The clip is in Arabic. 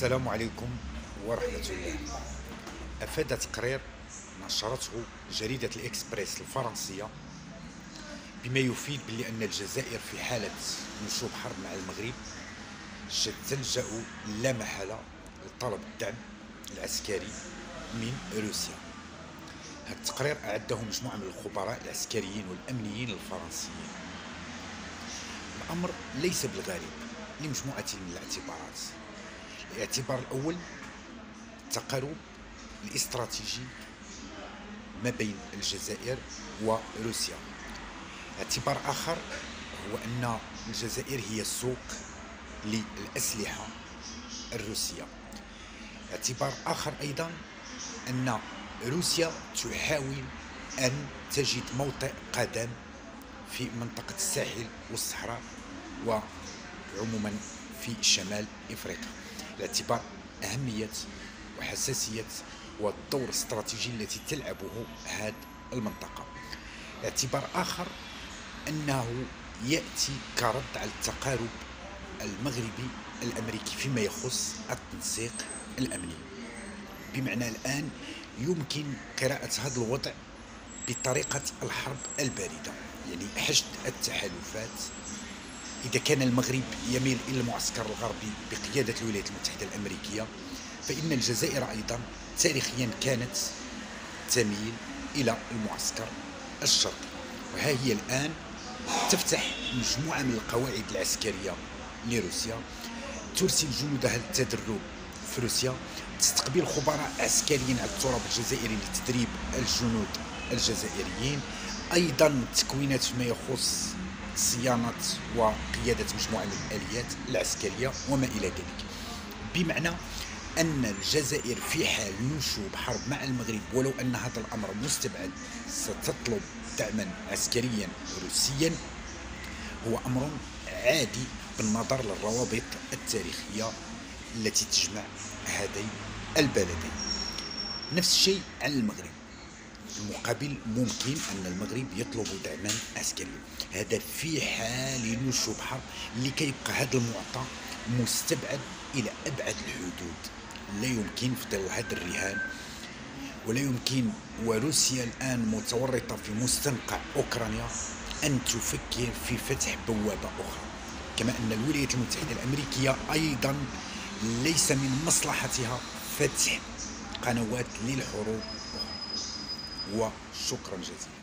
السلام عليكم ورحمة الله. أفاد تقرير نشرته جريدة الإكسبريس الفرنسية بما يفيد بأن الجزائر في حالة نشوب حرب مع المغرب تلجأ لا محالة لطلب الدعم العسكري من روسيا. هذا التقرير أعده مجموعة من الخبراء العسكريين والأمنيين الفرنسيين. الأمر ليس بالغريب لمجموعة من الاعتبارات. الاعتبار الأول التقارب الاستراتيجي ما بين الجزائر وروسيا. اعتبار آخر هو أن الجزائر هي السوق للأسلحة الروسية. اعتبار آخر أيضا أن روسيا تحاول أن تجد موطئ قدم في منطقة الساحل والصحراء وعموما في شمال إفريقيا، باعتبار أهمية وحساسية والدور الاستراتيجي التي تلعبه هذه المنطقة. اعتبار آخر أنه يأتي كرد على التقارب المغربي الأمريكي فيما يخص التنسيق الأمني، بمعنى الآن يمكن قراءة هذا الوضع بطريقة الحرب الباردة، يعني حشد التحالفات. إذا كان المغرب يميل إلى المعسكر الغربي بقيادة الولايات المتحدة الأمريكية، فإن الجزائر أيضا تاريخيا كانت تميل إلى المعسكر الشرقي. وها هي الآن تفتح مجموعة من القواعد العسكرية لروسيا، ترسل جنودها للتدرب في روسيا، تستقبل خبراء عسكريين على التراب الجزائري لتدريب الجنود الجزائريين، أيضا تكوينات فيما يخص صيانة وقيادة مجموعة من الآليات العسكرية وما إلى ذلك. بمعنى أن الجزائر في حال نشوب حرب مع المغرب، ولو أن هذا الأمر مستبعد، ستطلب دعما عسكريا روسيا. هو أمر عادي بالنظر للروابط التاريخية التي تجمع هذين البلدين. نفس الشيء عن المغرب. في المقابل ممكن أن المغرب يطلب دعما عسكريا، هذا في حال نشوب حرب، لكي يبقى هذا المعطى مستبعد إلى أبعد الحدود. لا يمكن في ظل هذا الرهان، ولا يمكن، وروسيا الآن متورطة في مستنقع أوكرانيا، أن تفكر في فتح بوابة أخرى. كما أن الولايات المتحدة الأمريكية أيضا ليس من مصلحتها فتح قنوات للحروب. وشكرا جزيلا.